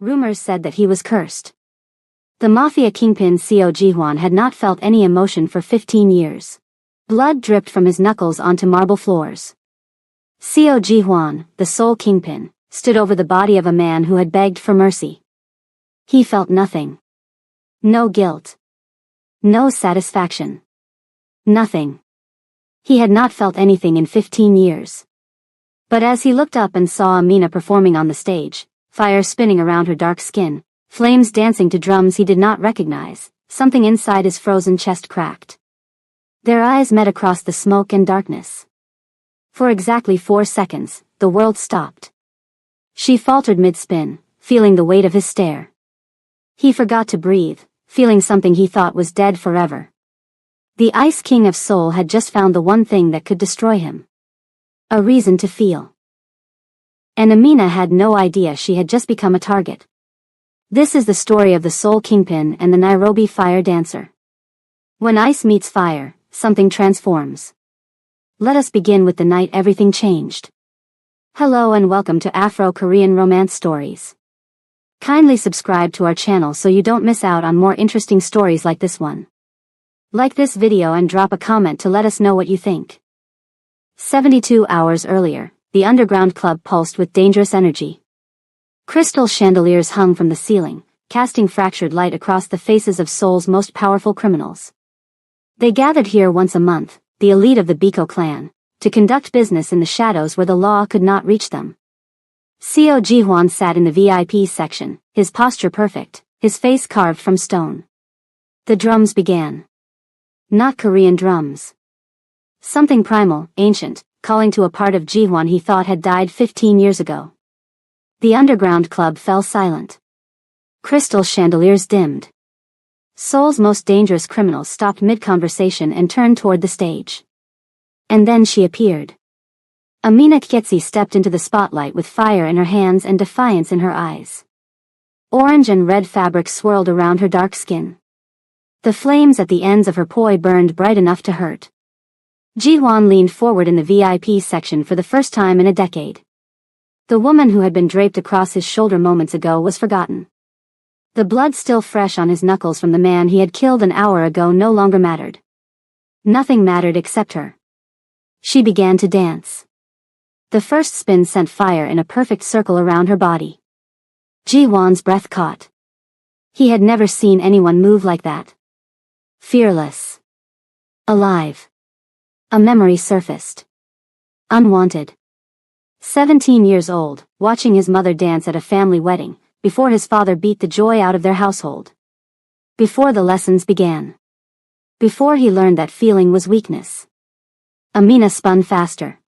Rumors said that he was cursed. The Mafia kingpin Seo Ji-hwan had not felt any emotion for 15 years. Blood dripped from his knuckles onto marble floors. Seo Ji-hwan, the sole kingpin, stood over the body of a man who had begged for mercy. He felt nothing. No guilt. No satisfaction. Nothing. He had not felt anything in 15 years. But as he looked up and saw Amina performing on the stage, fire spinning around her dark skin, flames dancing to drums he did not recognize, something inside his frozen chest cracked. Their eyes met across the smoke and darkness. For exactly 4 seconds, the world stopped. She faltered mid-spin, feeling the weight of his stare. He forgot to breathe, feeling something he thought was dead forever. The Ice King of Seoul had just found the one thing that could destroy him. A reason to feel. And Amina had no idea she had just become a target. This is the story of the Seoul Kingpin and the Nairobi Fire Dancer. When ice meets fire, something transforms. Let us begin with the night everything changed. Hello and welcome to Afro-Korean Romance Stories. Kindly subscribe to our channel so you don't miss out on more interesting stories like this one. Like this video and drop a comment to let us know what you think. 72 hours earlier, the underground club pulsed with dangerous energy. Crystal chandeliers hung from the ceiling, casting fractured light across the faces of Seoul's most powerful criminals. They gathered here once a month, the elite of the Biko clan, to conduct business in the shadows where the law could not reach them. Seo Ji-hwan sat in the VIP section, his posture perfect, his face carved from stone. The drums began. Not Korean drums. Something primal, ancient, calling to a part of Ji-hwan he thought had died 15 years ago. The underground club fell silent. Crystal chandeliers dimmed. Seoul's most dangerous criminals stopped mid-conversation and turned toward the stage. And then she appeared. Amina Kgetsi stepped into the spotlight with fire in her hands and defiance in her eyes. Orange and red fabric swirled around her dark skin. The flames at the ends of her poi burned bright enough to hurt. Ji-hwan leaned forward in the VIP section for the first time in a decade. The woman who had been draped across his shoulder moments ago was forgotten. The blood still fresh on his knuckles from the man he had killed an hour ago no longer mattered. Nothing mattered except her. She began to dance. The first spin sent fire in a perfect circle around her body. Ji-hwan's breath caught. He had never seen anyone move like that. Fearless. Alive. A memory surfaced. Unwanted. 17 years old, watching his mother dance at a family wedding, before his father beat the joy out of their household. Before the lessons began. Before he learned that feeling was weakness. Amina spun faster.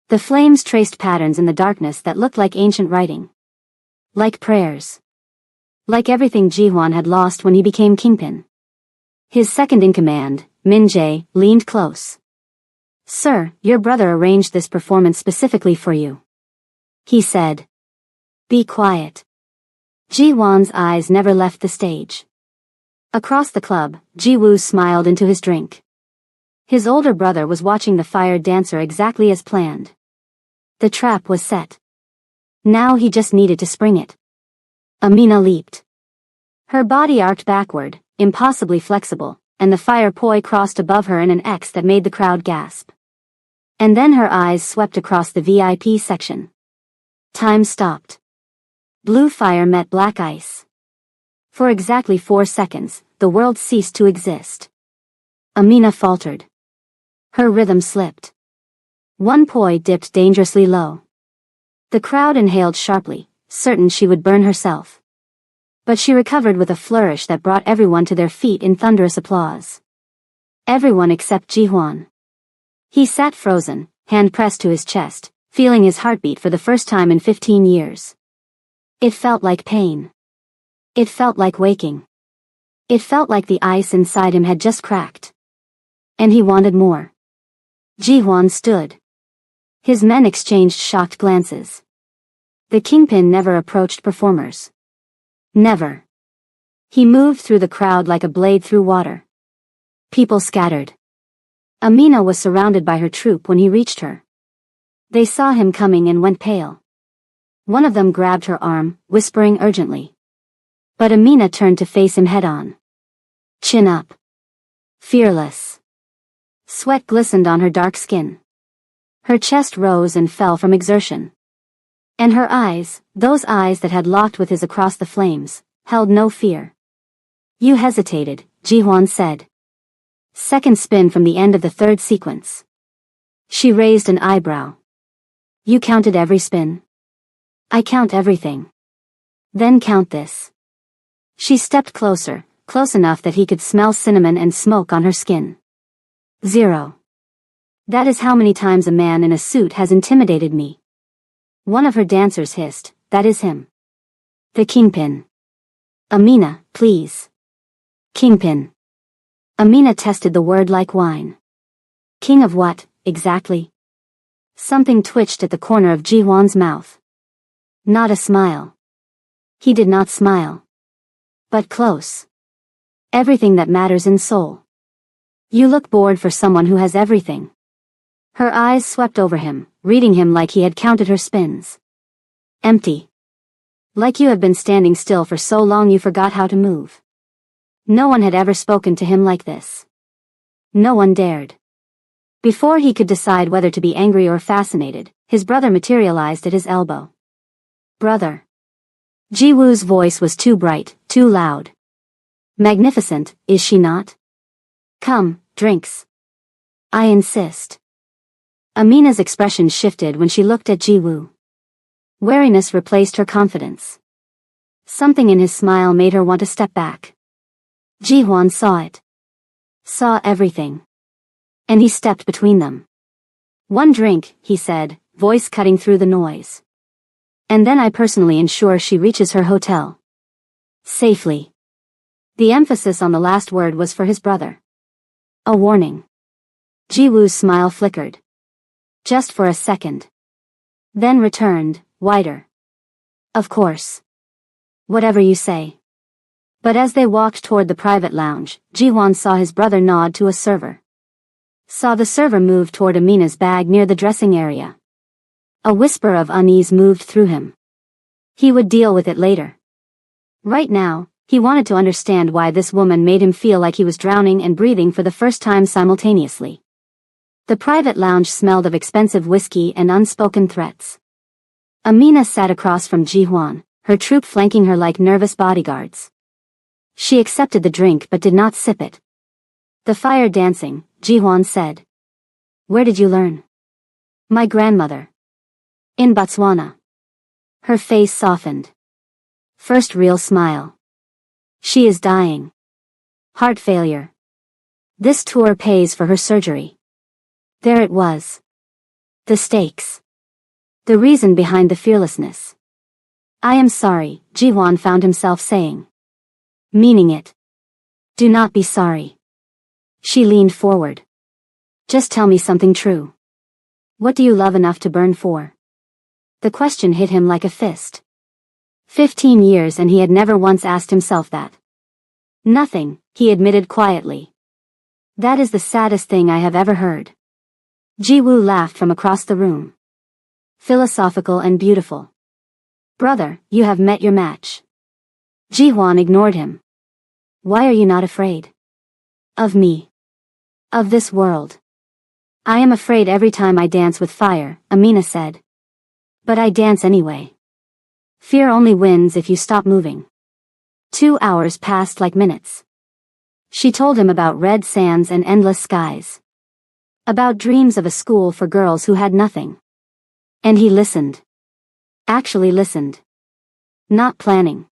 The flames traced patterns in the darkness that looked like ancient writing. Like prayers. Like everything Ji-hwan had lost when he became kingpin. His second-in-command, Min Jae, leaned close. "Sir, your brother arranged this performance specifically for you," he said. "Be quiet." Ji-hwan's eyes never left the stage. Across the club, Ji-woo smiled into his drink. His older brother was watching the fire dancer exactly as planned. The trap was set. Now he just needed to spring it. Amina leaped. Her body arced backward, impossibly flexible, and the fire poi crossed above her in an X that made the crowd gasp. And then her eyes swept across the VIP section. Time stopped. Blue fire met black ice. For exactly 4 seconds, the world ceased to exist. Amina faltered. Her rhythm slipped. One poi dipped dangerously low. The crowd inhaled sharply, certain she would burn herself. But she recovered with a flourish that brought everyone to their feet in thunderous applause. Everyone except Ji-hwan. He sat frozen, hand pressed to his chest, feeling his heartbeat for the first time in 15 years. It felt like pain. It felt like waking. It felt like the ice inside him had just cracked. And he wanted more. Ji-hwan stood. His men exchanged shocked glances. The kingpin never approached performers. Never. He moved through the crowd like a blade through water. People scattered. Amina was surrounded by her troop when he reached her. They saw him coming and went pale. One of them grabbed her arm, whispering urgently. But Amina turned to face him head-on. Chin up. Fearless. Sweat glistened on her dark skin. Her chest rose and fell from exertion. And her eyes, those eyes that had locked with his across the flames, held no fear. You hesitated, Ji-hwan said. Second spin from the end of the third sequence. She raised an eyebrow. You counted every spin? I count everything. Then count this. She stepped closer, close enough that he could smell cinnamon and smoke on her skin. 0. That is how many times a man in a suit has intimidated me. One of her dancers hissed, that is him. The kingpin. Amina, please. Kingpin. Amina tested the word like wine. King of what, exactly? Something twitched at the corner of Ji-hwan's mouth. Not a smile. He did not smile. But close. Everything that matters in Seoul. You look bored for someone who has everything. Her eyes swept over him, reading him like he had counted her spins. Empty. Like you have been standing still for so long you forgot how to move. No one had ever spoken to him like this. No one dared. Before he could decide whether to be angry or fascinated, his brother materialized at his elbow. Brother. Ji-woo's voice was too bright, too loud. Magnificent, is she not? Come, drinks. I insist. Amina's expression shifted when she looked at Ji-woo. Wariness replaced her confidence. Something in his smile made her want to step back. Ji-hwan saw it. Saw everything. And he stepped between them. One drink, he said, voice cutting through the noise. And then I personally ensure she reaches her hotel. Safely. The emphasis on the last word was for his brother. A warning. Ji-woo's smile flickered. Just for a second. Then returned, wider. Of course. Whatever you say. But as they walked toward the private lounge, Ji-hwan saw his brother nod to a server. Saw the server move toward Amina's bag near the dressing area. A whisper of unease moved through him. He would deal with it later. Right now, he wanted to understand why this woman made him feel like he was drowning and breathing for the first time simultaneously. The private lounge smelled of expensive whiskey and unspoken threats. Amina sat across from Ji-hwan, her troop flanking her like nervous bodyguards. She accepted the drink but did not sip it. The fire dancing, Ji-hwan said. Where did you learn? My grandmother. In Botswana. Her face softened. First real smile. She is dying. Heart failure. This tour pays for her surgery. There it was. The stakes. The reason behind the fearlessness. I am sorry, Ji-hwan found himself saying. Meaning it. Do not be sorry. She leaned forward. Just tell me something true. What do you love enough to burn for? The question hit him like a fist. 15 years and he had never once asked himself that. Nothing, he admitted quietly. That is the saddest thing I have ever heard. Ji-woo laughed from across the room. Philosophical and beautiful. Brother, you have met your match. Ji-hwan ignored him. Why are you not afraid? Of me. Of this world. I am afraid every time I dance with fire, Amina said. But I dance anyway. Fear only wins if you stop moving. 2 hours passed like minutes. She told him about red sands and endless skies. About dreams of a school for girls who had nothing. And he listened. Actually listened. Not planning.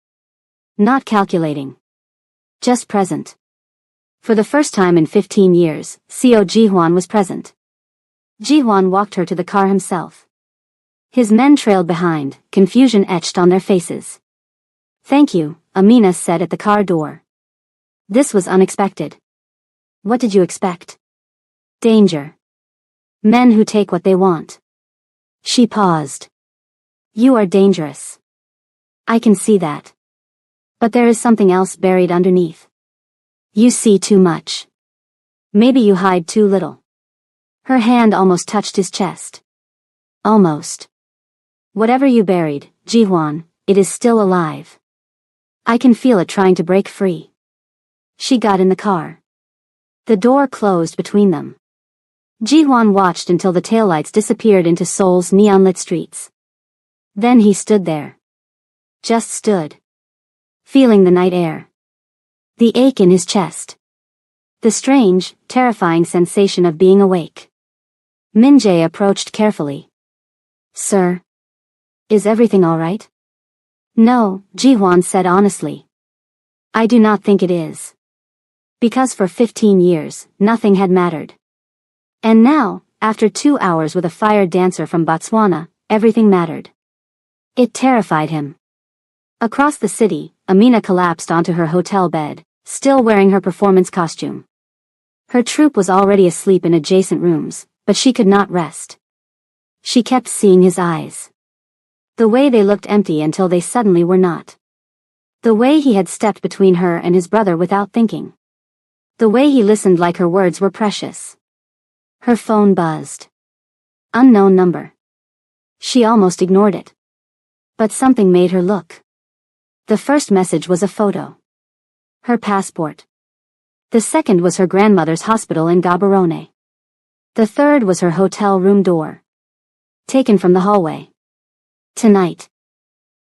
Not calculating. Just present. For the first time in 15 years, Co Ji-hwan was present. Ji-hwan walked her to the car himself. His men trailed behind, confusion etched on their faces. Thank you, Amina said at the car door. This was unexpected. What did you expect? Danger. Men who take what they want. She paused. You are dangerous. I can see that. But there is something else buried underneath. You see too much. Maybe you hide too little. Her hand almost touched his chest. Almost. Whatever you buried, Jihuan, it is still alive. I can feel it trying to break free. She got in the car. The door closed between them. Jihuan watched until the taillights disappeared into Seoul's neon-lit streets. Then he stood there. Just stood. Feeling the night air. The ache in his chest. The strange, terrifying sensation of being awake. Min-jae approached carefully. Sir? Is everything all right? No, Jihuan said honestly. I do not think it is. Because for 15 years, nothing had mattered. And now, after 2 hours with a fire dancer from Botswana, everything mattered. It terrified him. Across the city, Amina collapsed onto her hotel bed, still wearing her performance costume. Her troupe was already asleep in adjacent rooms, but she could not rest. She kept seeing his eyes. The way they looked empty until they suddenly were not. The way he had stepped between her and his brother without thinking. The way he listened like her words were precious. Her phone buzzed. Unknown number. She almost ignored it. But something made her look. The first message was a photo. Her passport. The second was her grandmother's hospital in Gaborone. The third was her hotel room door. Taken from the hallway. Tonight.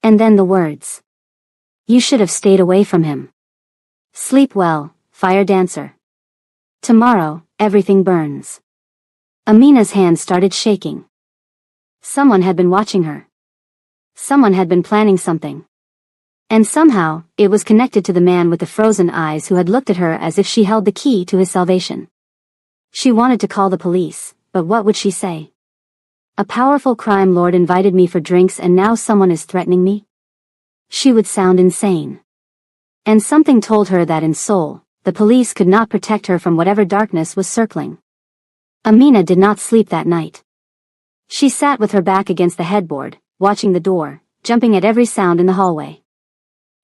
And then the words. You should have stayed away from him. Sleep well, fire dancer. Tomorrow, everything burns. Amina's hand started shaking. Someone had been watching her. Someone had been planning something. And somehow, it was connected to the man with the frozen eyes who had looked at her as if she held the key to his salvation. She wanted to call the police, but what would she say? A powerful crime lord invited me for drinks and now someone is threatening me? She would sound insane. And something told her that in Seoul, the police could not protect her from whatever darkness was circling. Amina did not sleep that night. She sat with her back against the headboard, watching the door, jumping at every sound in the hallway.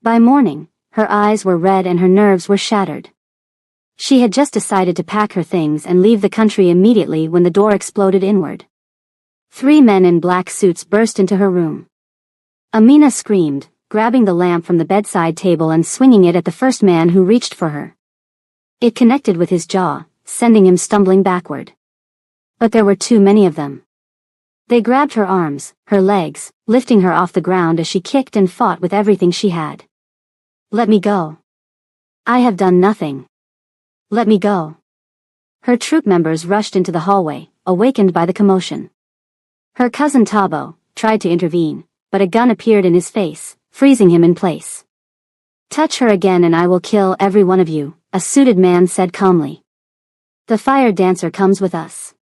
By morning, her eyes were red and her nerves were shattered. She had just decided to pack her things and leave the country immediately when the door exploded inward. 3 men in black suits burst into her room. Amina screamed, grabbing the lamp from the bedside table and swinging it at the first man who reached for her. It connected with his jaw, sending him stumbling backward. But there were too many of them. They grabbed her arms, her legs, lifting her off the ground as she kicked and fought with everything she had. Let me go. I have done nothing. Let me go. Her troop members rushed into the hallway, awakened by the commotion. Her cousin Tabo tried to intervene, but a gun appeared in his face, freezing him in place. Touch her again and I will kill every one of you, a suited man said calmly. The fire dancer comes with us.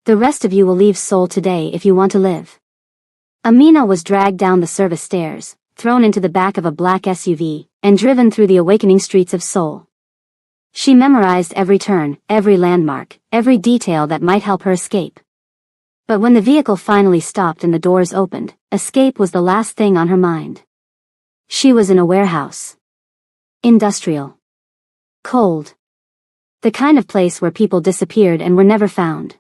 The rest of you will leave Seoul today if you want to live. Amina was dragged down the service stairs, thrown into the back of a black SUV, and driven through the awakening streets of Seoul. She memorized every turn, every landmark, every detail that might help her escape. But when the vehicle finally stopped and the doors opened, escape was the last thing on her mind. She was in a warehouse. Industrial. Cold. The kind of place where people disappeared and were never found.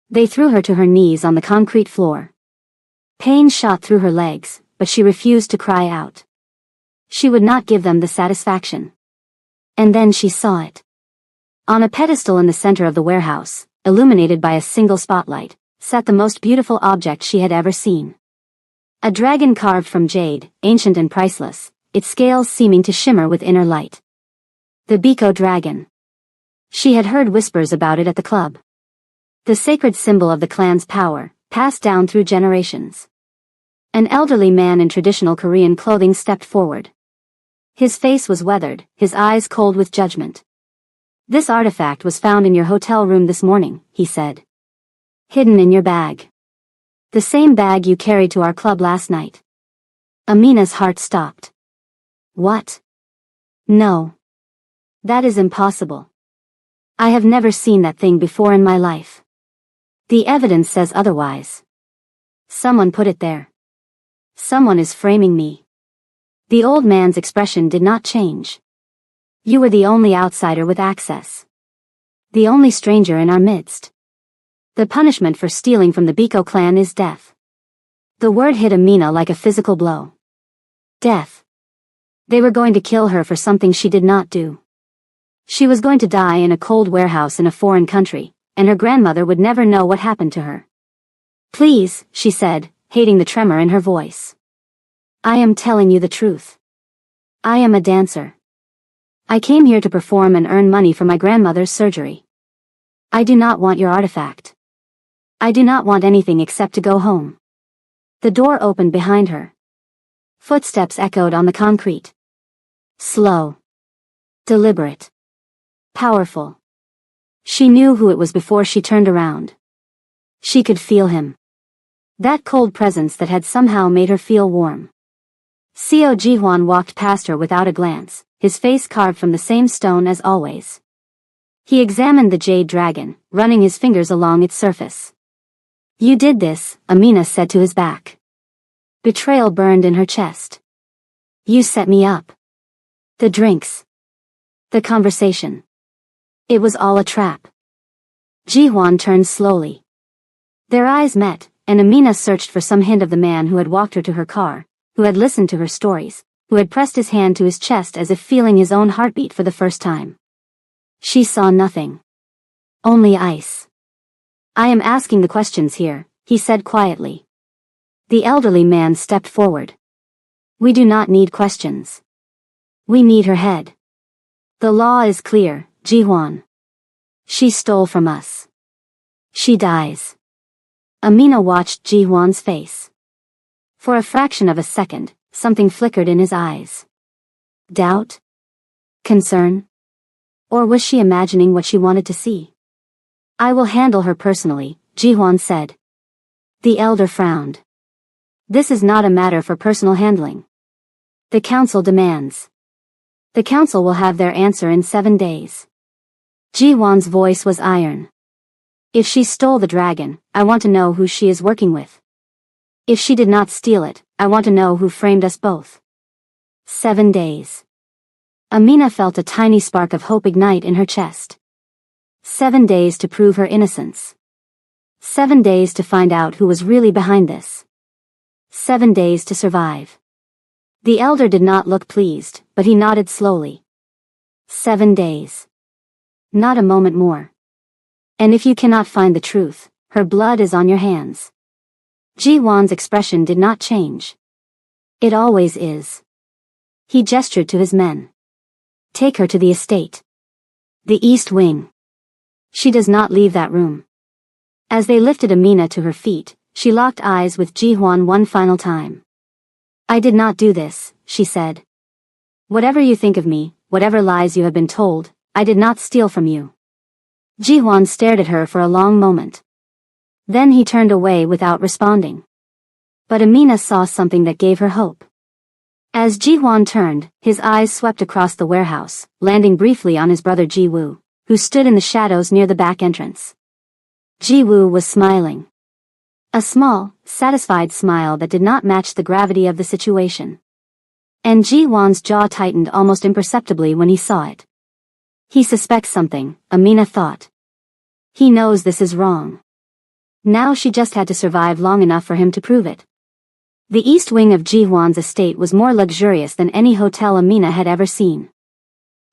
They threw her to her knees on the concrete floor. Pain shot through her legs, but she refused to cry out. She would not give them the satisfaction. And then she saw it. On a pedestal in the center of the warehouse, illuminated by a single spotlight, sat the most beautiful object she had ever seen. A dragon carved from jade, ancient and priceless, its scales seeming to shimmer with inner light. The Biko dragon. She had heard whispers about it at the club. The sacred symbol of the clan's power, passed down through generations. An elderly man in traditional Korean clothing stepped forward. His face was weathered, his eyes cold with judgment. This artifact was found in your hotel room this morning, he said. Hidden in your bag. The same bag you carried to our club last night. Amina's heart stopped. What? No. That is impossible. I have never seen that thing before in my life. The evidence says otherwise. Someone put it there. Someone is framing me. The old man's expression did not change. You were the only outsider with access. The only stranger in our midst. The punishment for stealing from the Biko clan is death. The word hit Amina like a physical blow. Death. They were going to kill her for something she did not do. She was going to die in a cold warehouse in a foreign country, and her grandmother would never know what happened to her. Please, she said, hating the tremor in her voice. I am telling you the truth. I am a dancer. I came here to perform and earn money for my grandmother's surgery. I do not want your artifact. I do not want anything except to go home. The door opened behind her. Footsteps echoed on the concrete. Slow. Deliberate. Powerful. She knew who it was before she turned around. She could feel him. That cold presence that had somehow made her feel warm. Seo Ji-hwan walked past her without a glance, his face carved from the same stone as always. He examined the jade dragon, running his fingers along its surface. You did this, Amina said to his back. Betrayal burned in her chest. You set me up. The drinks. The conversation. It was all a trap. Ji-hwan turned slowly. Their eyes met, and Amina searched for some hint of the man who had walked her to her car, who had listened to her stories, who had pressed his hand to his chest as if feeling his own heartbeat for the first time. She saw nothing. Only ice. I am asking the questions here, he said quietly. The elderly man stepped forward. We do not need questions. We need her head. The law is clear, Ji-hwan. She stole from us. She dies. Amina watched Ji-hwan's face. For a fraction of a second, something flickered in his eyes. Doubt? Concern? Or was she imagining what she wanted to see? I will handle her personally, Ji-hwan said. The elder frowned. This is not a matter for personal handling. The council demands. The council will have their answer in 7 days. Ji-hwan's voice was iron. If she stole the dragon, I want to know who she is working with. If she did not steal it, I want to know who framed us both. 7 days. Amina felt a tiny spark of hope ignite in her chest. 7 days to prove her innocence. 7 days to find out who was really behind this. 7 days to survive. The elder did not look pleased, but he nodded slowly. 7 days. Not a moment more. And if you cannot find the truth, her blood is on your hands. Ji-hwan's expression did not change. It always is. He gestured to his men. Take her to the estate. The East Wing. She does not leave that room. As they lifted Amina to her feet, she locked eyes with Ji-hwan one final time. I did not do this, she said. Whatever you think of me, whatever lies you have been told, I did not steal from you. Ji-hwan stared at her for a long moment. Then he turned away without responding. But Amina saw something that gave her hope. As Ji-hwan turned, his eyes swept across the warehouse, landing briefly on his brother Ji-woo, who stood in the shadows near the back entrance. Ji-woo was smiling. A small, satisfied smile that did not match the gravity of the situation. And Ji-hwan's jaw tightened almost imperceptibly when he saw it. He suspects something, Amina thought. He knows this is wrong. Now she just had to survive long enough for him to prove it. The east wing of Ji-hwan's estate was more luxurious than any hotel Amina had ever seen.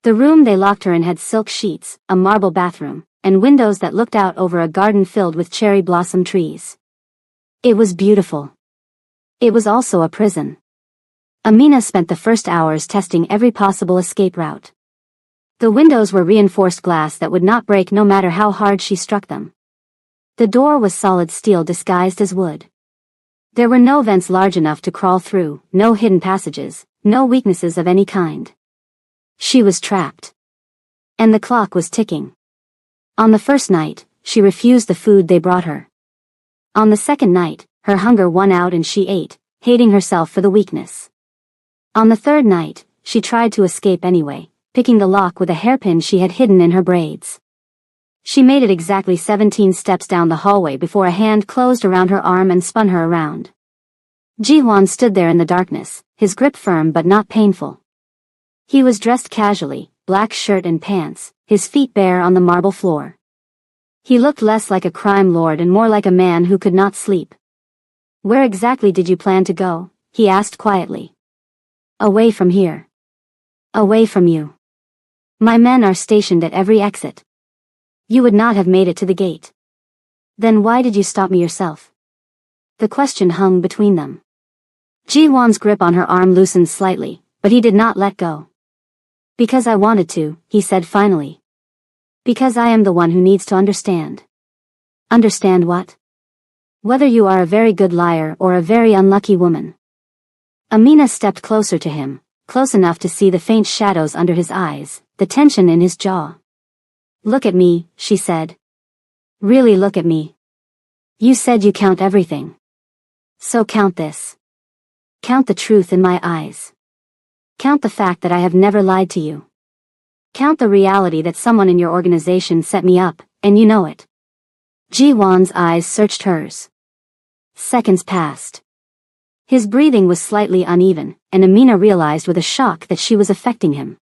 The room they locked her in had silk sheets, a marble bathroom, and windows that looked out over a garden filled with cherry blossom trees. It was beautiful. It was also a prison. Amina spent the first hours testing every possible escape route. The windows were reinforced glass that would not break no matter how hard she struck them. The door was solid steel disguised as wood. There were no vents large enough to crawl through, no hidden passages, no weaknesses of any kind. She was trapped. And the clock was ticking. On the first night, she refused the food they brought her. On the second night, her hunger won out and she ate, hating herself for the weakness. On the third night, she tried to escape anyway, picking the lock with a hairpin she had hidden in her braids. She made it exactly 17 steps down the hallway before a hand closed around her arm and spun her around. Ji-hwan stood there in the darkness, his grip firm but not painful. He was dressed casually, black shirt and pants, his feet bare on the marble floor. He looked less like a crime lord and more like a man who could not sleep. Where exactly did you plan to go? He asked quietly. Away from here. Away from you. My men are stationed at every exit. You would not have made it to the gate. Then why did you stop me yourself? The question hung between them. Ji-won's grip on her arm loosened slightly, but he did not let go. Because I wanted to, he said finally. Because I am the one who needs to understand. Understand what? Whether you are a very good liar or a very unlucky woman. Amina stepped closer to him, close enough to see the faint shadows under his eyes, the tension in his jaw. Look at me, she said. Really look at me. You said you count everything. So count this. Count the truth in my eyes. Count the fact that I have never lied to you. Count the reality that someone in your organization set me up, and you know it. Ji-won's eyes searched hers. Seconds passed. His breathing was slightly uneven, and Amina realized with a shock that she was affecting him.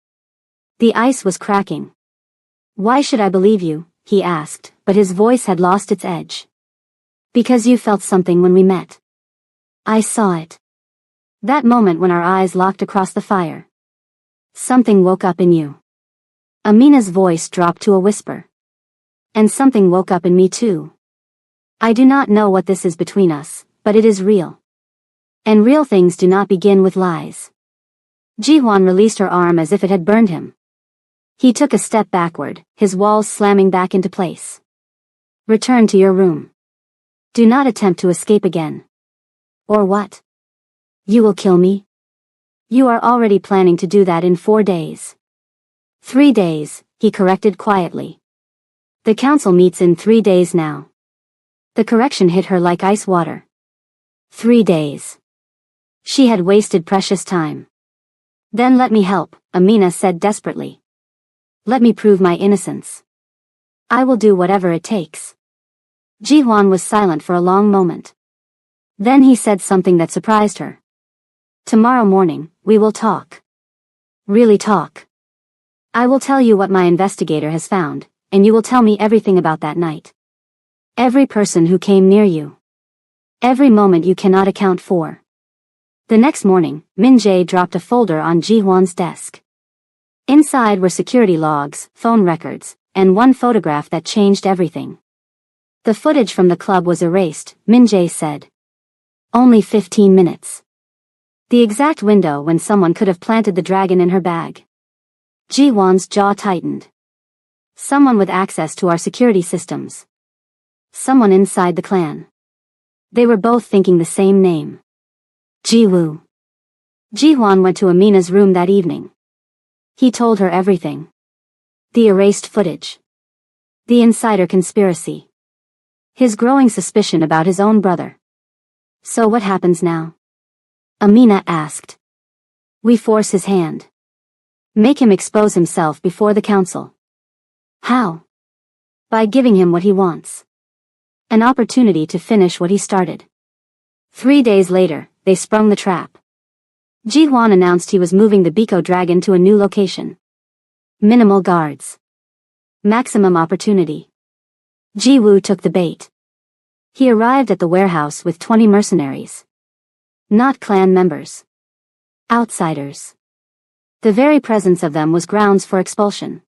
The ice was cracking. Why should I believe you? He asked, but his voice had lost its edge. Because you felt something when we met. I saw it. That moment when our eyes locked across the fire. Something woke up in you. Amina's voice dropped to a whisper. And something woke up in me too. I do not know what this is between us, but it is real. And real things do not begin with lies. Ji-won released her arm as if it had burned him. He took a step backward, his walls slamming back into place. Return to your room. Do not attempt to escape again. Or what? You will kill me? You are already planning to do that in 4 days. 3 days, he corrected quietly. The council meets in 3 days now. The correction hit her like ice water. 3 days. She had wasted precious time. Then let me help, Amina said desperately. Let me prove my innocence. I will do whatever it takes. Ji-won was silent for a long moment. Then he said something that surprised her. Tomorrow morning, we will talk. Really talk. I will tell you what my investigator has found, and you will tell me everything about that night. Every person who came near you. Every moment you cannot account for. The next morning, Min-jae dropped a folder on Ji-won's desk. Inside were security logs, phone records, and one photograph that changed everything. The footage from the club was erased, Min-jae said. Only 15 minutes. The exact window when someone could have planted the dragon in her bag. Ji-won's jaw tightened. Someone with access to our security systems. Someone inside the clan. They were both thinking the same name. Ji-woo. Ji-won went to Amina's room that evening. He told her everything. The erased footage. The insider conspiracy. His growing suspicion about his own brother. So what happens now? Amina asked. We force his hand. Make him expose himself before the council. How? By giving him what he wants. An opportunity to finish what he started. 3 days later, they sprung the trap. Ji-won announced he was moving the Biko Dragon to a new location. Minimal guards. Maximum opportunity. Ji-woo took the bait. He arrived at the warehouse with 20 mercenaries. Not clan members. Outsiders. The very presence of them was grounds for expulsion.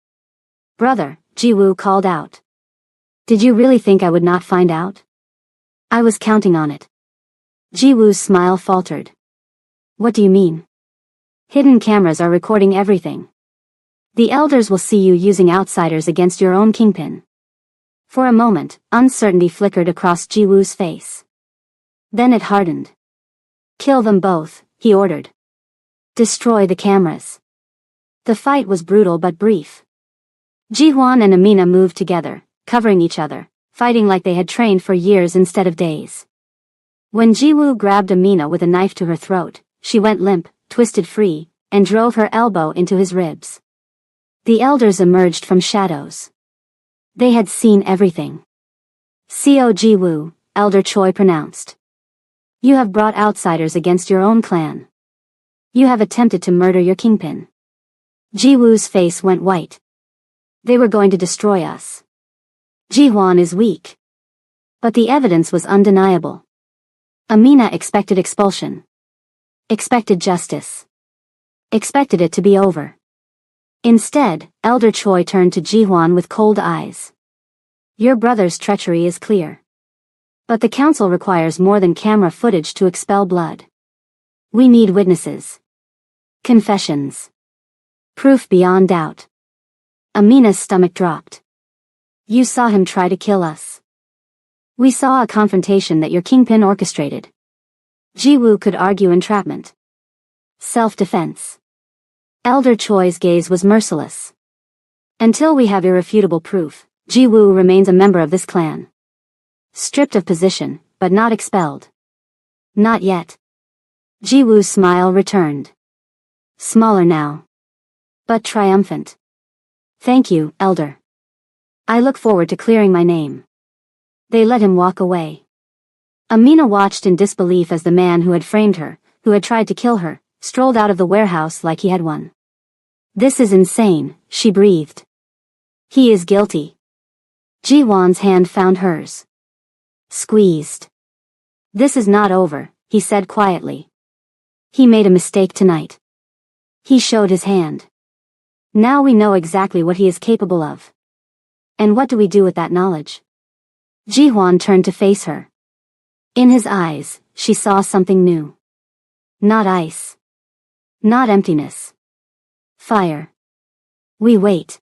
Brother, Ji-woo called out. Did you really think I would not find out? I was counting on it. Ji-woo's smile faltered. What do you mean? Hidden cameras are recording everything. The elders will see you using outsiders against your own kingpin. For a moment, uncertainty flickered across Ji-woo's face. Then it hardened. Kill them both, he ordered. Destroy the cameras. The fight was brutal but brief. Ji-won and Amina moved together, covering each other, fighting like they had trained for years instead of days. When Ji-woo grabbed Amina with a knife to her throat, she went limp, twisted free, and drove her elbow into his ribs. The elders emerged from shadows. They had seen everything. Co Ji-woo, Elder Choi pronounced. You have brought outsiders against your own clan. You have attempted to murder your kingpin. Ji-woo's face went white. They were going to destroy us. Ji-won is weak. But the evidence was undeniable. Amina expected expulsion. Expected justice. Expected it to be over. Instead, Elder Choi turned to Ji-hwan with cold eyes. Your brother's treachery is clear. But the council requires more than camera footage to expel blood. We need witnesses. Confessions. Proof beyond doubt. Amina's stomach dropped. You saw him try to kill us. We saw a confrontation that your kingpin orchestrated. Ji-woo could argue entrapment. Self-defense. Elder Choi's gaze was merciless. Until we have irrefutable proof, Ji-woo remains a member of this clan. Stripped of position, but not expelled. Not yet. Ji-woo's smile returned. Smaller now. But triumphant. Thank you, Elder. I look forward to clearing my name. They let him walk away. Amina watched in disbelief as the man who had framed her, who had tried to kill her, strolled out of the warehouse like he had won. This is insane, she breathed. He is guilty. Ji-won's hand found hers. Squeezed. This is not over, he said quietly. He made a mistake tonight. He showed his hand. Now we know exactly what he is capable of. And what do we do with that knowledge? Ji-hwan turned to face her. In his eyes, she saw something new. Not ice. Not emptiness. Fire. We wait.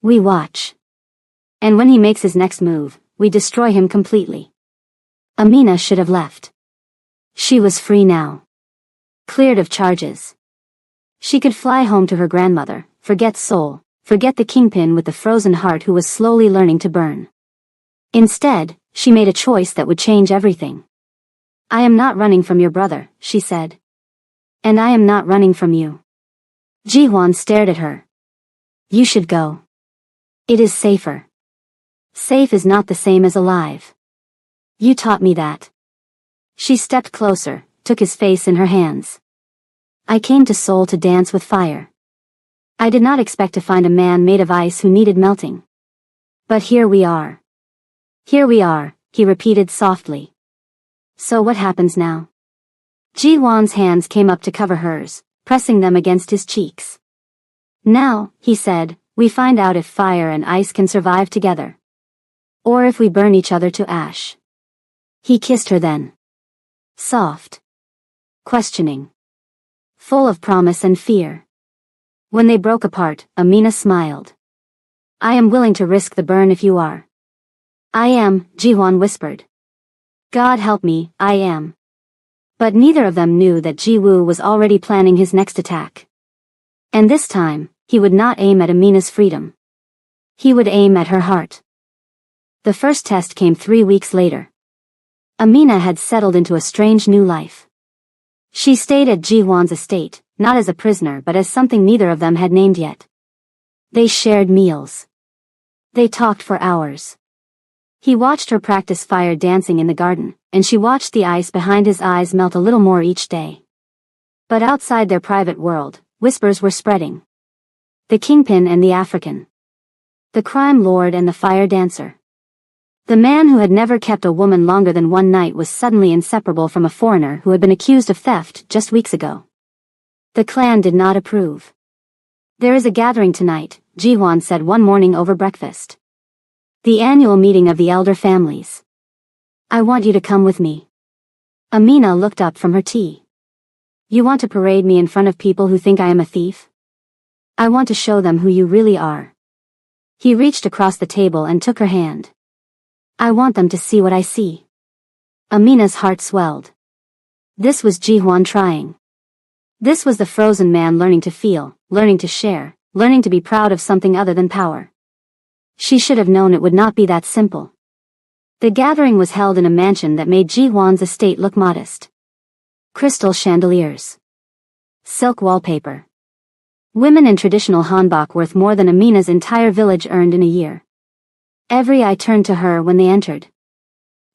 We watch. And when he makes his next move, we destroy him completely. Amina should have left. She was free now. Cleared of charges. She could fly home to her grandmother, forget Seoul, forget the kingpin with the frozen heart who was slowly learning to burn. Instead, she made a choice that would change everything. I am not running from your brother, she said. And I am not running from you. Ji-hwan stared at her. You should go. It is safer. Safe is not the same as alive. You taught me that. She stepped closer, took his face in her hands. I came to Seoul to dance with fire. I did not expect to find a man made of ice who needed melting. But here we are. Here we are, he repeated softly. So what happens now? Ji-hwan's hands came up to cover hers, pressing them against his cheeks. Now, he said, we find out if fire and ice can survive together. Or if we burn each other to ash. He kissed her then. Soft. Questioning. Full of promise and fear. When they broke apart, Amina smiled. I am willing to risk the burn if you are. I am, Ji-hwan whispered. God help me, I am. But neither of them knew that Ji-woo was already planning his next attack. And this time, he would not aim at Amina's freedom. He would aim at her heart. The first test came 3 weeks later. Amina had settled into a strange new life. She stayed at Ji-hwan's estate, not as a prisoner but as something neither of them had named yet. They shared meals. They talked for hours. He watched her practice fire dancing in the garden, and she watched the ice behind his eyes melt a little more each day. But outside their private world, whispers were spreading. The kingpin and the African. The crime lord and the fire dancer. The man who had never kept a woman longer than one night was suddenly inseparable from a foreigner who had been accused of theft just weeks ago. The clan did not approve. There is a gathering tonight, Ji-hwan said one morning over breakfast. The annual meeting of the elder families. I want you to come with me. Amina looked up from her tea. You want to parade me in front of people who think I am a thief? I want to show them who you really are. He reached across the table and took her hand. I want them to see what I see. Amina's heart swelled. This was Ji-hwan trying. This was the frozen man learning to feel, learning to share, learning to be proud of something other than power. She should have known it would not be that simple. The gathering was held in a mansion that made Ji-hwan's estate look modest. Crystal chandeliers. Silk wallpaper. Women in traditional hanbok worth more than Amina's entire village earned in a year. Every eye turned to her when they entered.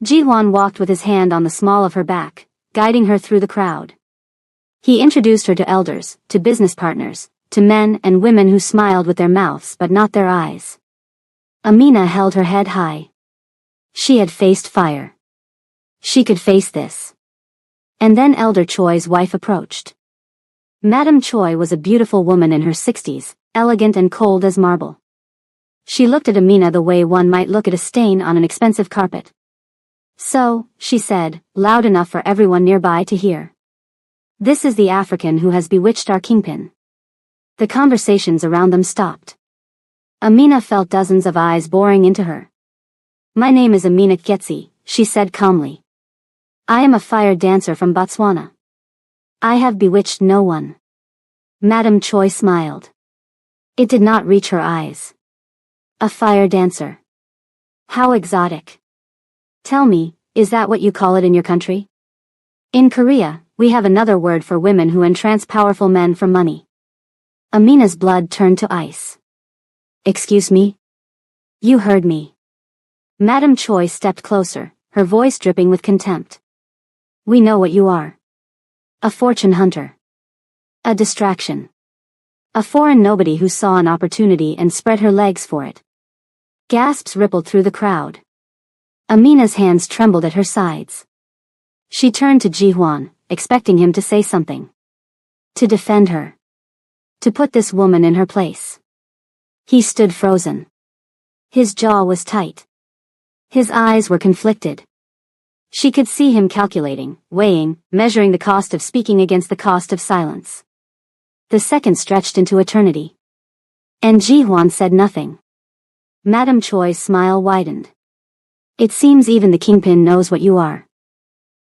Ji-hwan walked with his hand on the small of her back, guiding her through the crowd. He introduced her to elders, to business partners, to men and women who smiled with their mouths but not their eyes. Amina held her head high. She had faced fire. She could face this. And then Elder Choi's wife approached. Madame Choi was a beautiful woman in her 60s, elegant and cold as marble. She looked at Amina the way one might look at a stain on an expensive carpet. "So," she said, loud enough for everyone nearby to hear. "This is the African who has bewitched our kingpin." The conversations around them stopped. Amina felt dozens of eyes boring into her. "My name is Amina Ketsi," she said calmly. "I am a fire dancer from Botswana. I have bewitched no one." Madame Choi smiled. It did not reach her eyes. A fire dancer. How exotic. "Tell me, is that what you call it in your country?" "In Korea, we have another word for women who entrance powerful men for money." Amina's blood turned to ice. "Excuse me?" "You heard me." Madame Choi stepped closer, her voice dripping with contempt. "We know what you are. A fortune hunter. A distraction. A foreign nobody who saw an opportunity and spread her legs for it." Gasps rippled through the crowd. Amina's hands trembled at her sides. She turned to Ji-hwan, expecting him to say something. To defend her. To put this woman in her place. He stood frozen. His jaw was tight. His eyes were conflicted. She could see him calculating, weighing, measuring the cost of speaking against the cost of silence. The seconds stretched into eternity. And Ji-hwan said nothing. Madame Choi's smile widened. "It seems even the kingpin knows what you are.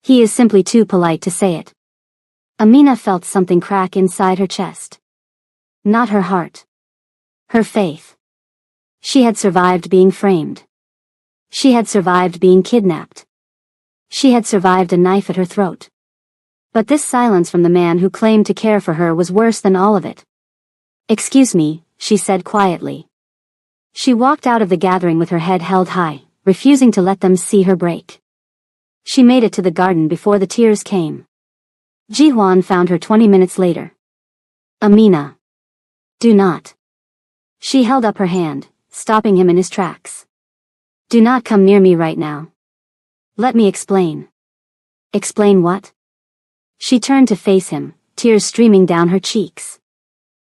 He is simply too polite to say it." Amina felt something crack inside her chest. Not her heart. Her faith. She had survived being framed. She had survived being kidnapped. She had survived a knife at her throat. But this silence from the man who claimed to care for her was worse than all of it. "Excuse me," she said quietly. She walked out of the gathering with her head held high, refusing to let them see her break. She made it to the garden before the tears came. Ji-hwan found her 20 minutes later. "Amina. Do not." She held up her hand, stopping him in his tracks. "Do not come near me right now. Let me explain." "Explain what?" She turned to face him, tears streaming down her cheeks.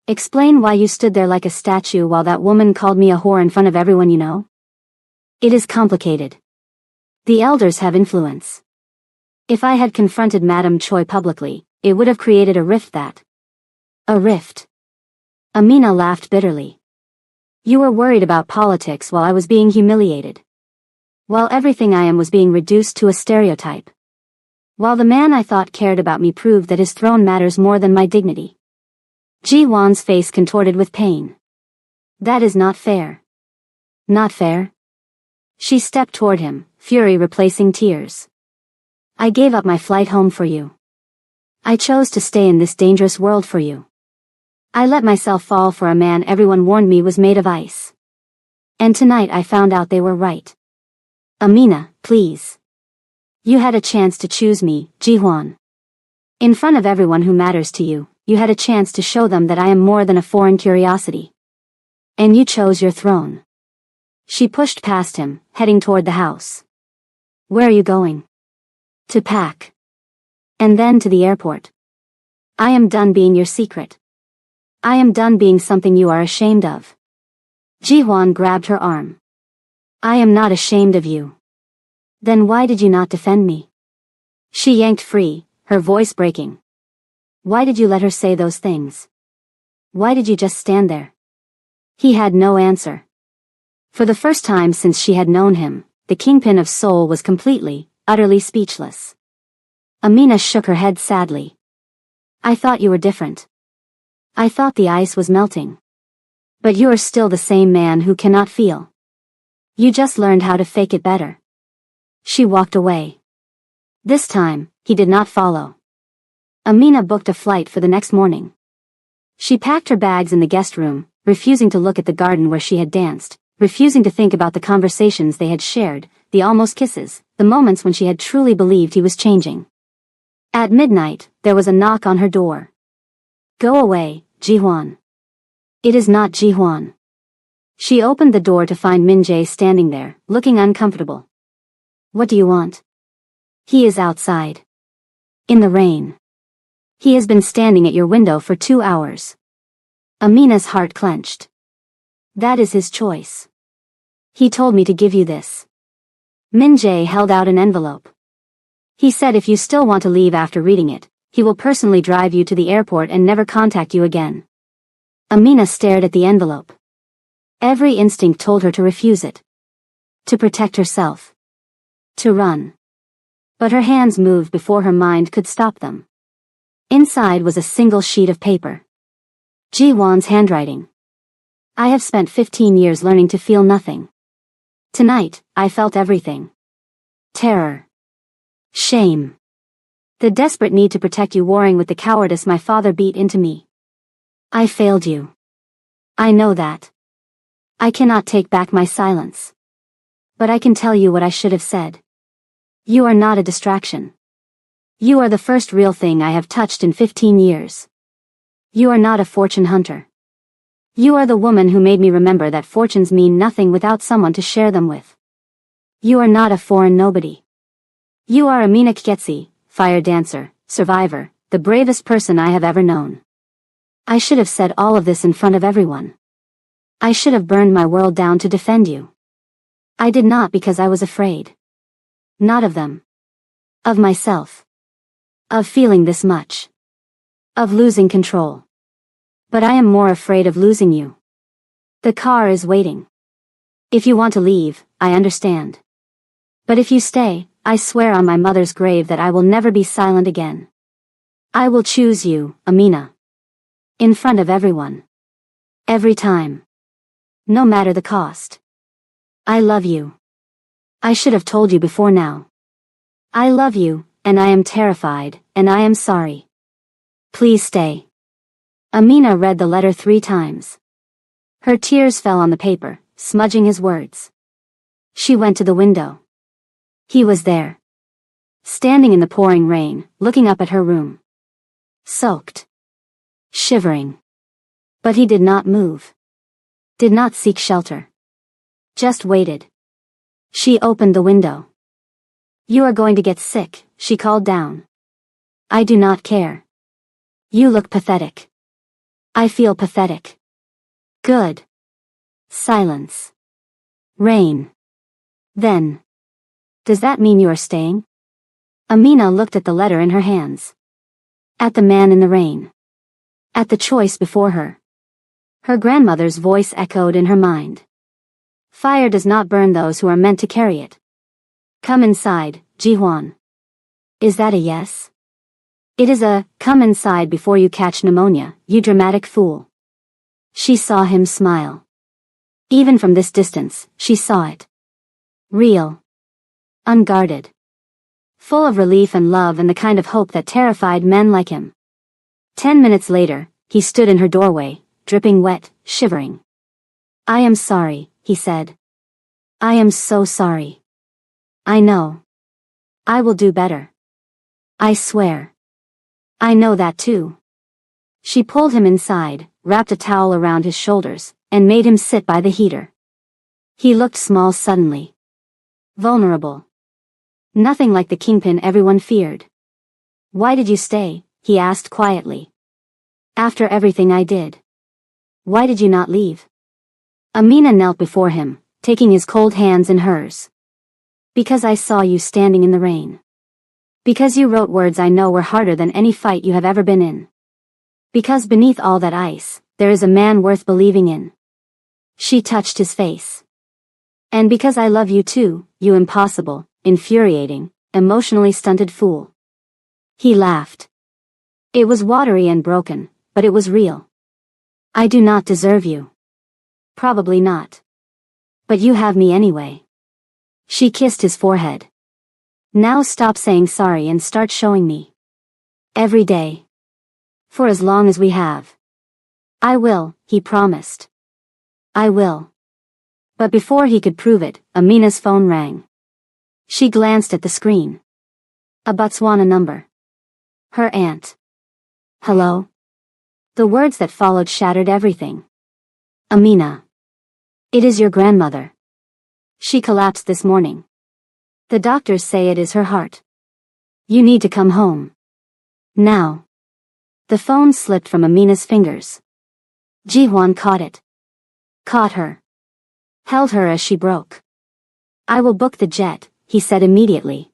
"Explain why you stood there like a statue while that woman called me a whore in front of everyone you know?" "It is complicated. The elders have influence. If I had confronted Madame Choi publicly, it would have created a rift that—" "A rift?" Amina laughed bitterly. "You were worried about politics while I was being humiliated. While everything I am was being reduced to a stereotype. While the man I thought cared about me proved that his throne matters more than my dignity." Ji-hwan's face contorted with pain. "That is not fair." "Not fair?" She stepped toward him, fury replacing tears. "I gave up my flight home for you. I chose to stay in this dangerous world for you. I let myself fall for a man everyone warned me was made of ice. And tonight I found out they were right. Amina, please. You had a chance to choose me, Ji-hwan. In front of everyone who matters to you, you had a chance to show them that I am more than a foreign curiosity. And you chose your throne." She pushed past him, heading toward the house. "Where are you going?" "To pack. And then to the airport. I am done being your secret. I am done being something you are ashamed of." Ji-hwan grabbed her arm. "I am not ashamed of you. Then why did you not defend me?" She yanked free, her voice breaking. "Why did you let her say those things? Why did you just stand there?" He had no answer. For the first time since she had known him, the kingpin of Seoul was completely, utterly speechless. Amina shook her head sadly. "I thought you were different. I thought the ice was melting. But you're still the same man who cannot feel. You just learned how to fake it better." She walked away. This time, he did not follow. Amina booked a flight for the next morning. She packed her bags in the guest room, refusing to look at the garden where she had danced, refusing to think about the conversations they had shared, the almost kisses, the moments when she had truly believed he was changing. At midnight, there was a knock on her door. "Go away, Ji-hwan." "It is not Ji-hwan." She opened the door to find Min-jae standing there, looking uncomfortable. "What do you want?" "He is outside." In the rain. He has been standing at your window for 2 hours. Amina's heart clenched. That is his choice. He told me to give you this. Min Jae held out an envelope. He said if you still want to leave after reading it, he will personally drive you to the airport and never contact you again. Amina stared at the envelope. Every instinct told her to refuse it. To protect herself. To run. But her hands moved before her mind could stop them. Inside was a single sheet of paper. Ji-won's handwriting. I have spent 15 years learning to feel nothing. Tonight, I felt everything. Terror. Shame. The desperate need to protect you warring with the cowardice my father beat into me. I failed you. I know that. I cannot take back my silence. But I can tell you what I should have said. You are not a distraction. You are the first real thing I have touched in 15 years. You are not a fortune hunter. You are the woman who made me remember that fortunes mean nothing without someone to share them with. You are not a foreign nobody. You are Amina Kgetsi, fire dancer, survivor, the bravest person I have ever known. I should have said all of this in front of everyone. I should have burned my world down to defend you. I did not because I was afraid. Not of them. Of myself. Of feeling this much. Of losing control. But I am more afraid of losing you. The car is waiting. If you want to leave, I understand. But if you stay, I swear on my mother's grave that I will never be silent again. I will choose you, Amina. In front of everyone. Every time. No matter the cost. I love you. I should have told you before now. I love you, and I am terrified, and I am sorry. Please stay. Amina read the letter 3 times. Her tears fell on the paper, smudging his words. She went to the window. He was there. Standing in the pouring rain, looking up at her room. Soaked. Shivering. But he did not move. Did not seek shelter. Just waited. She opened the window. You are going to get sick, she called down. I do not care. You look pathetic. I feel pathetic. Good. Silence. Rain. Then. Does that mean you are staying? Amina looked at the letter in her hands. At the man in the rain. At the choice before her. Her grandmother's voice echoed in her mind. Fire does not burn those who are meant to carry it. Come inside, Ji-hwan. Is that a yes? It is a, come inside before you catch pneumonia, you dramatic fool. She saw him smile. Even from this distance, she saw it. Real. Unguarded. Full of relief and love and the kind of hope that terrified men like him. 10 minutes later, he stood in her doorway, dripping wet, shivering. I am sorry, he said. I am so sorry. I know. I will do better. I swear. I know that too. She pulled him inside, wrapped a towel around his shoulders, and made him sit by the heater. He looked small suddenly. Vulnerable. Nothing like the kingpin everyone feared. Why did you stay? He asked quietly. After everything I did. Why did you not leave? Amina knelt before him, taking his cold hands in hers. Because I saw you standing in the rain. Because you wrote words I know were harder than any fight you have ever been in. Because beneath all that ice, there is a man worth believing in. She touched his face. And because I love you too, you impossible, infuriating, emotionally stunted fool. He laughed. It was watery and broken, but it was real. I do not deserve you. Probably not. But you have me anyway. She kissed his forehead. Now stop saying sorry and start showing me. Every day. For as long as we have. I will, he promised. I will. But before he could prove it, Amina's phone rang. She glanced at the screen. A Botswana number. Her aunt. Hello? The words that followed shattered everything. Amina. It is your grandmother. She collapsed this morning. The doctors say it is her heart. You need to come home. Now. The phone slipped from Amina's fingers. Jihuan caught it. Caught her. Held her as she broke. I will book the jet, he said immediately.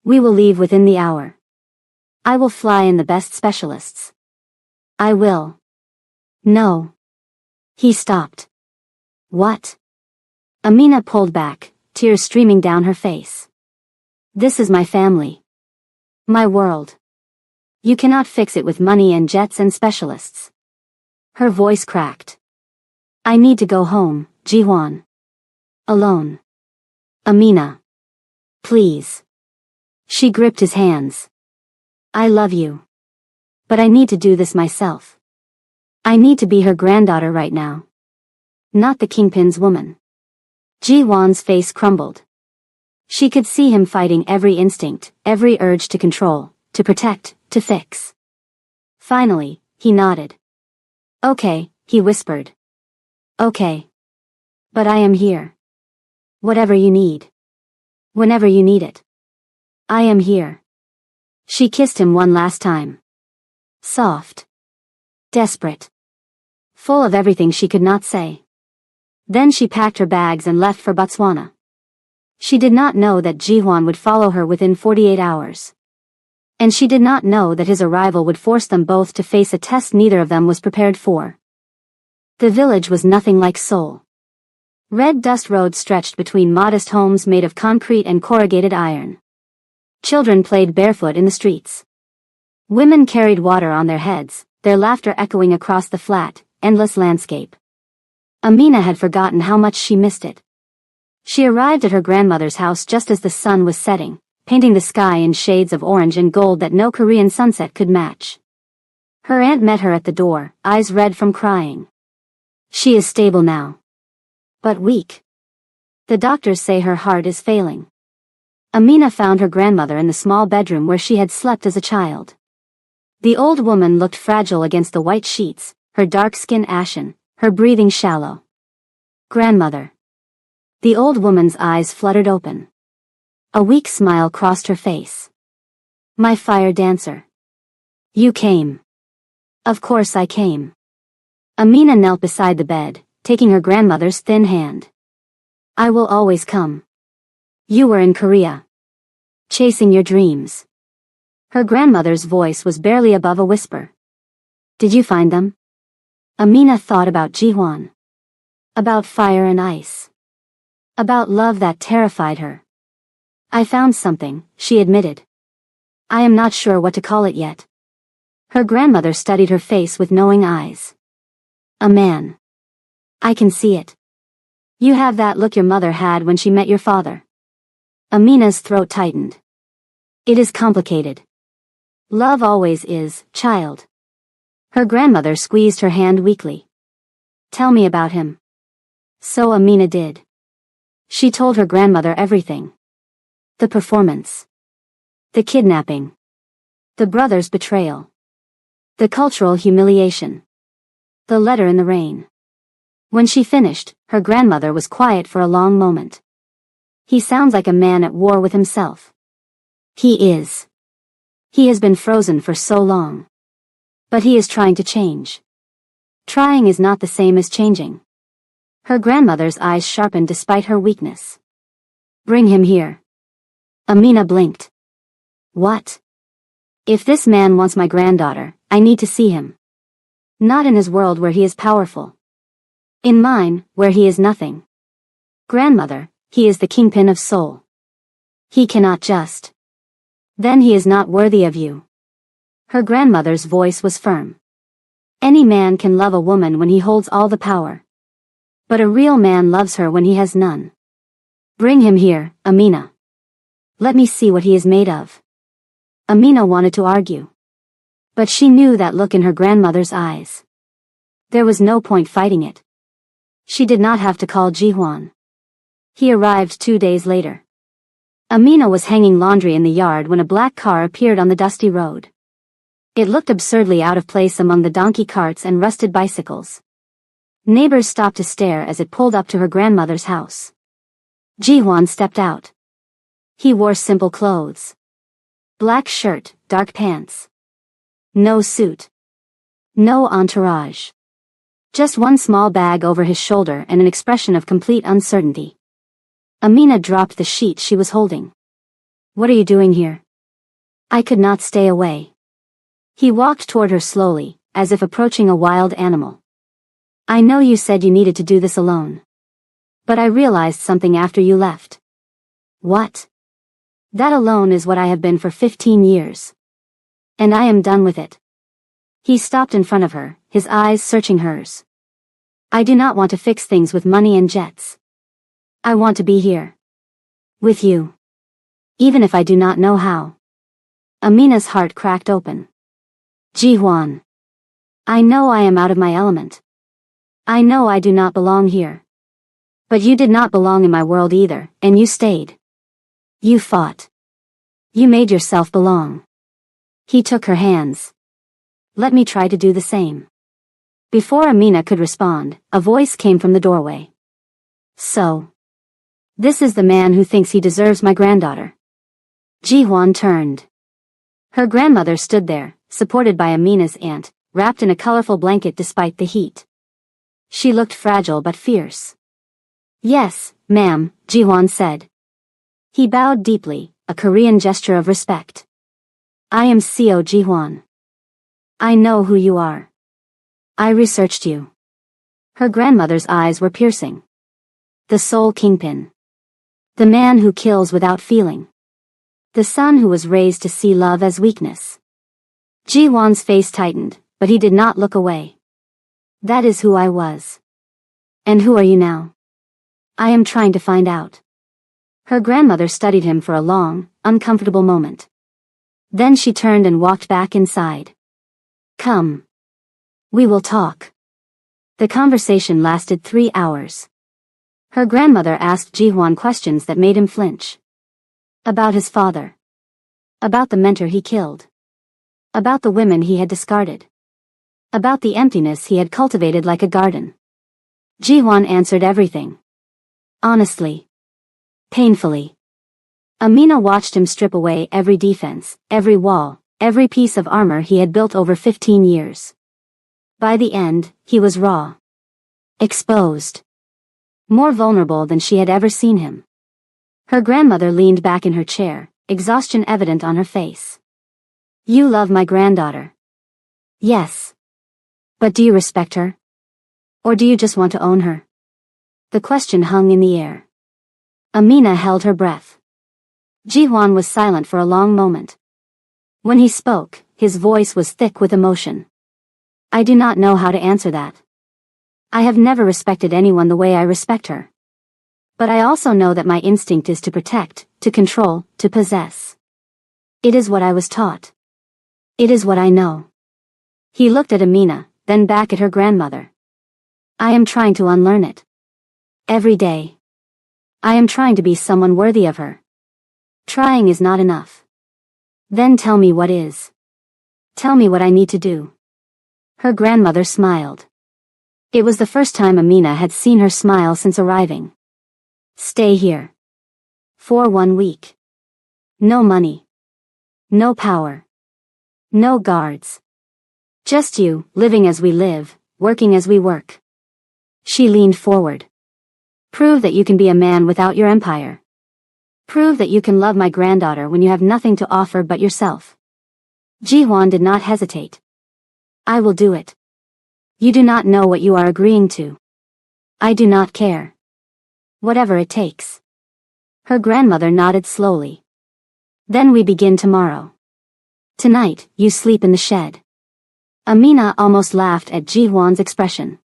We will leave within the hour. I will fly in the best specialists. I will. No. He stopped. What? Amina pulled back, tears streaming down her face. This is my family. My world. You cannot fix it with money and jets and specialists. Her voice cracked. I need to go home, Jihuan. Alone. Amina. Please. She gripped his hands. I love you. But I need to do this myself. I need to be her granddaughter right now. Not the kingpin's woman. Jihuan's face crumbled. She could see him fighting every instinct, every urge to control, to protect, to fix. Finally, he nodded. Okay, he whispered. Okay. But I am here. Whatever you need. Whenever you need it. I am here. She kissed him one last time. Soft. Desperate. Full of everything she could not say. Then she packed her bags and left for Botswana. She did not know that Jihuan would follow her within 48 hours. And she did not know that his arrival would force them both to face a test neither of them was prepared for. The village was nothing like Seoul. Red dust roads stretched between modest homes made of concrete and corrugated iron. Children played barefoot in the streets. Women carried water on their heads, their laughter echoing across the flat, endless landscape. Amina had forgotten how much she missed it. She arrived at her grandmother's house just as the sun was setting, painting the sky in shades of orange and gold that no Korean sunset could match. Her aunt met her at the door, eyes red from crying. She is stable now. But weak. The doctors say her heart is failing. Amina found her grandmother in the small bedroom where she had slept as a child. The old woman looked fragile against the white sheets, her dark skin ashen, her breathing shallow. Grandmother. The old woman's eyes fluttered open. A weak smile crossed her face. My fire dancer. You came. Of course I came. Amina knelt beside the bed, taking her grandmother's thin hand. I will always come. You were in Korea. Chasing your dreams. Her grandmother's voice was barely above a whisper. Did you find them? Amina thought about Jihuan. About fire and ice. About love that terrified her. I found something, she admitted. I am not sure what to call it yet. Her grandmother studied her face with knowing eyes. A man. I can see it. You have that look your mother had when she met your father. Amina's throat tightened. It is complicated. Love always is, child. Her grandmother squeezed her hand weakly. Tell me about him. So Amina did. She told her grandmother everything. The performance. The kidnapping. The brother's betrayal. The cultural humiliation. The letter in the rain. When she finished, her grandmother was quiet for a long moment. He sounds like a man at war with himself. He is. He has been frozen for so long. But he is trying to change. Trying is not the same as changing. Her grandmother's eyes sharpened despite her weakness. Bring him here. Amina blinked. What? If this man wants my granddaughter, I need to see him. Not in his world where he is powerful. In mine, where he is nothing. Grandmother, he is the kingpin of Seoul. He cannot just. Then he is not worthy of you. Her grandmother's voice was firm. Any man can love a woman when he holds all the power. But a real man loves her when he has none. Bring him here, Amina. Let me see what he is made of. Amina wanted to argue. But she knew that look in her grandmother's eyes. There was no point fighting it. She did not have to call Jihuan. He arrived 2 days later. Amina was hanging laundry in the yard when a black car appeared on the dusty road. It looked absurdly out of place among the donkey carts and rusted bicycles. Neighbors stopped to stare as it pulled up to her grandmother's house. Jihuan stepped out. He wore simple clothes. Black shirt, dark pants. No suit. No entourage. Just one small bag over his shoulder and an expression of complete uncertainty. Amina dropped the sheet she was holding. What are you doing here? I could not stay away. He walked toward her slowly, as if approaching a wild animal. I know you said you needed to do this alone. But I realized something after you left. What? That alone is what I have been for 15 years. And I am done with it. He stopped in front of her, his eyes searching hers. I do not want to fix things with money and jets. I want to be here. With you. Even if I do not know how. Amina's heart cracked open. Ji-hwan. I know I am out of my element. I know I do not belong here. But you did not belong in my world either, and you stayed. You fought. You made yourself belong. He took her hands. Let me try to do the same. Before Amina could respond, a voice came from the doorway. So. This is the man who thinks he deserves my granddaughter. Ji-hwan turned. Her grandmother stood there, supported by Amina's aunt, wrapped in a colorful blanket despite the heat. She looked fragile but fierce. Yes, ma'am, Ji-hwan said. He bowed deeply, a Korean gesture of respect. I am Seo Ji-hwan. I know who you are. I researched you. Her grandmother's eyes were piercing. The soul kingpin. The man who kills without feeling. The son who was raised to see love as weakness. Ji-hwan's face tightened, but he did not look away. That is who I was. And who are you now? I am trying to find out. Her grandmother studied him for a long, uncomfortable moment. Then she turned and walked back inside. Come. We will talk. The conversation lasted 3 hours. Her grandmother asked Ji-hwan questions that made him flinch. About his father. About the mentor he killed. About the women he had discarded. About the emptiness he had cultivated like a garden. Ji-hwan answered everything. Honestly. Painfully. Amina watched him strip away every defense, every wall, every piece of armor he had built over 15 years. By the end, he was raw. Exposed. More vulnerable than she had ever seen him. Her grandmother leaned back in her chair, exhaustion evident on her face. You love my granddaughter. Yes. But do you respect her? Or do you just want to own her? The question hung in the air. Amina held her breath. Ji-hwan was silent for a long moment. When he spoke, his voice was thick with emotion. I do not know how to answer that. I have never respected anyone the way I respect her. But I also know that my instinct is to protect, to control, to possess. It is what I was taught. It is what I know. He looked at Amina, then back at her grandmother. I am trying to unlearn it. Every day. I am trying to be someone worthy of her. Trying is not enough. Then tell me what is. Tell me what I need to do. Her grandmother smiled. It was the first time Amina had seen her smile since arriving. Stay here. For 1 week. No money. No power. No guards. Just you, living as we live, working as we work. She leaned forward. Prove that you can be a man without your empire. Prove that you can love my granddaughter when you have nothing to offer but yourself. Ji-hwan did not hesitate. I will do it. You do not know what you are agreeing to. I do not care. Whatever it takes. Her grandmother nodded slowly. Then we begin tomorrow. Tonight, you sleep in the shed. Amina almost laughed at Ji-hwan's expression.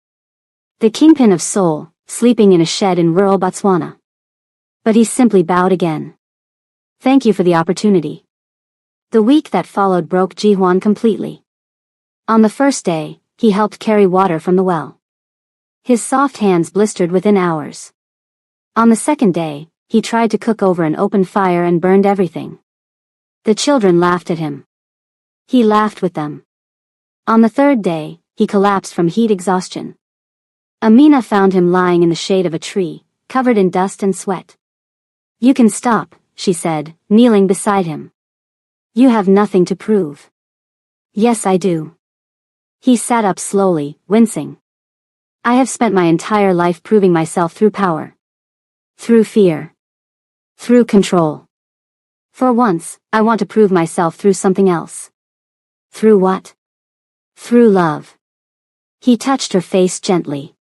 The kingpin of Seoul, sleeping in a shed in rural Botswana. But he simply bowed again. Thank you for the opportunity. The week that followed broke Ji-hwan completely. On the first day, he helped carry water from the well. His soft hands blistered within hours. On the second day, he tried to cook over an open fire and burned everything. The children laughed at him. He laughed with them. On the third day, he collapsed from heat exhaustion. Amina found him lying in the shade of a tree, covered in dust and sweat. You can stop, she said, kneeling beside him. You have nothing to prove. Yes, I do. He sat up slowly, wincing. I have spent my entire life proving myself through power. Through fear. Through control. For once, I want to prove myself through something else. Through what? Through love. He touched her face gently.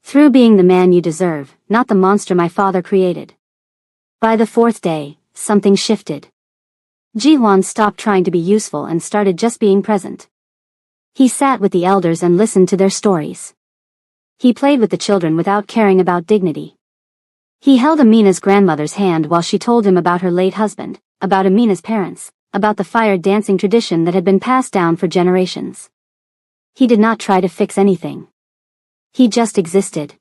Through being the man you deserve, not the monster my father created. By the fourth day, something shifted. Ji-hwan stopped trying to be useful and started just being present. He sat with the elders and listened to their stories. He played with the children without caring about dignity. He held Amina's grandmother's hand while she told him about her late husband, about Amina's parents, about the fire dancing tradition that had been passed down for generations. He did not try to fix anything. He just existed.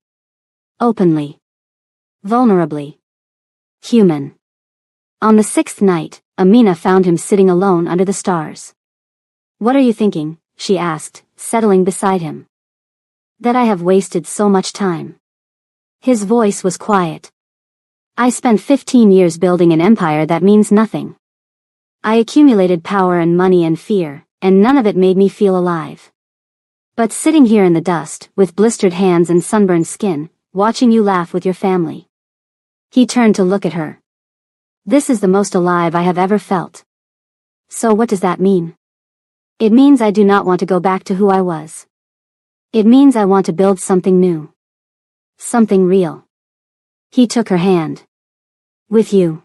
Openly. Vulnerably. Human. On the sixth night, Amina found him sitting alone under the stars. "What are you thinking?" she asked, settling beside him. "That I have wasted so much time." His voice was quiet. "I spent 15 years building an empire that means nothing. I accumulated power and money and fear, and none of it made me feel alive. But sitting here in the dust, with blistered hands and sunburned skin, watching you laugh with your family." He turned to look at her. "This is the most alive I have ever felt." "So what does that mean?" "It means I do not want to go back to who I was. It means I want to build something new. Something real." He took her hand. "With you."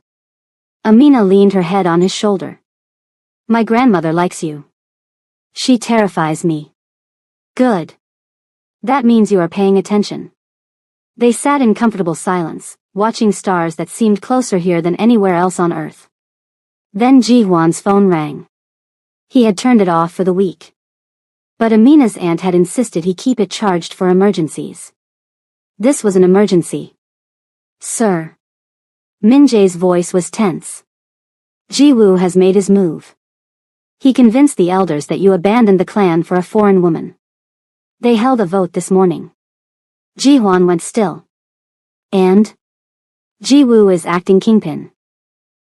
Amina leaned her head on his shoulder. "My grandmother likes you." "She terrifies me." "Good. That means you are paying attention." They sat in comfortable silence, watching stars that seemed closer here than anywhere else on Earth. Then Ji-hwan's phone rang. He had turned it off for the week. But Amina's aunt had insisted he keep it charged for emergencies. This was an emergency. "Sir." Min-jae's voice was tense. "Ji-woo has made his move. He convinced the elders that you abandoned the clan for a foreign woman. They held a vote this morning." Ji-hwan went still. "And?" "Ji-woo is acting kingpin.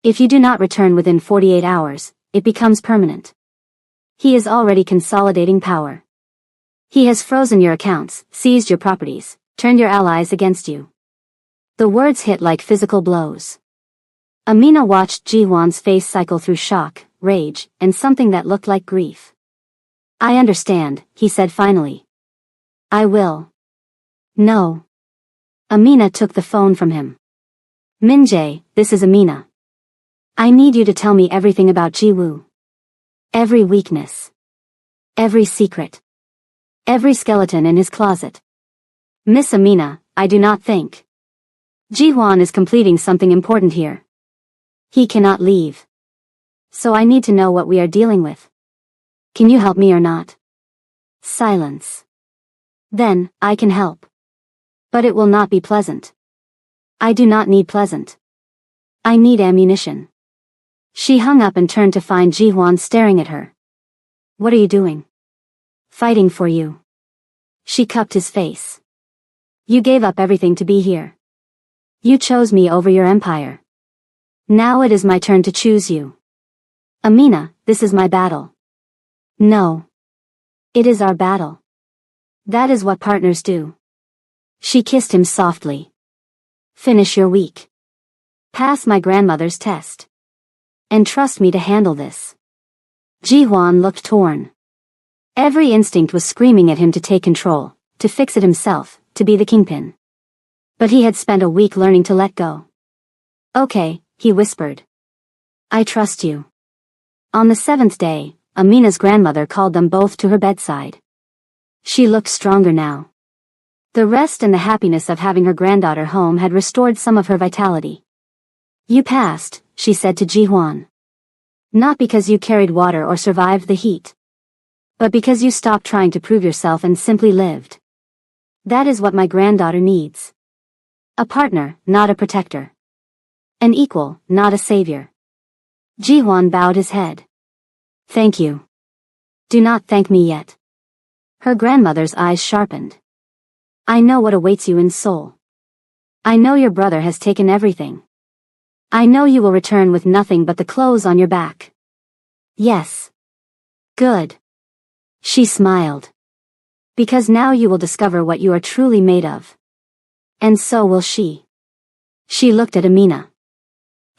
If you do not return within 48 hours, it becomes permanent. He is already consolidating power. He has frozen your accounts, seized your properties, turned your allies against you." The words hit like physical blows. Amina watched Ji-hwan's face cycle through shock, rage, and something that looked like grief. "I understand," he said finally. "I will." "No." Amina took the phone from him. "Min-jae, this is Amina. I need you to tell me everything about Ji-woo. Every weakness. Every secret. Every skeleton in his closet." "Miss Amina, I do not think. Ji-hwan is completing something important here. He cannot leave. So I need to know what we are dealing with. Can you help me or not?" Silence. "Then, I can help. But it will not be pleasant. I do not need pleasant. I need ammunition." She hung up and turned to find Ji-hwan staring at her. "What are you doing?" "Fighting for you." She cupped his face. "You gave up everything to be here. You chose me over your empire. Now it is my turn to choose you. Amina, this is my battle." "No. It is our battle. That is what partners do." She kissed him softly. "Finish your week. Pass my grandmother's test. And trust me to handle this." Ji-hwan looked torn. Every instinct was screaming at him to take control, to fix it himself, to be the kingpin. But he had spent a week learning to let go. "Okay," he whispered. "I trust you." On the seventh day, Amina's grandmother called them both to her bedside. She looked stronger now. The rest and the happiness of having her granddaughter home had restored some of her vitality. "You passed," she said to Ji-hwan. "Not because you carried water or survived the heat. But because you stopped trying to prove yourself and simply lived. That is what my granddaughter needs. A partner, not a protector. An equal, not a savior." Ji-hwan bowed his head. "Thank you. Do not thank me yet." Her grandmother's eyes sharpened. "I know what awaits you in Seoul. I know your brother has taken everything. I know you will return with nothing but the clothes on your back." "Yes." Good. She smiled. Because now you will discover what you are truly made of. And so will she. She looked at Amina.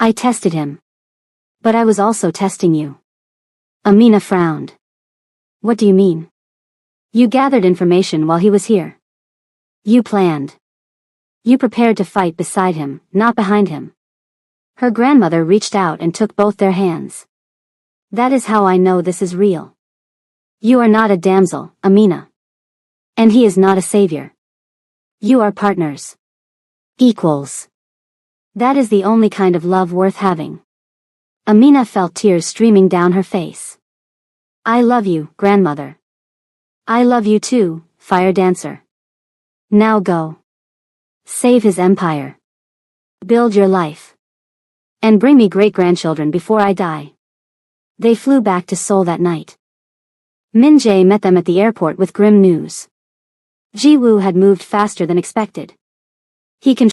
I tested him. But I was also testing you. Amina frowned. What do you mean? You gathered information while he was here. You planned. You prepared to fight beside him, not behind him. Her grandmother reached out and took both their hands. That is how I know this is real. You are not a damsel, Amina. And he is not a savior. You are partners. Equals. That is the only kind of love worth having. Amina felt tears streaming down her face. I love you, grandmother. I love you too, fire dancer. Now go. Save his empire. Build your life. And bring me great-grandchildren before I die. They flew back to Seoul that night. Min Jae met them at the airport with grim news. Ji Woo had moved faster than expected. He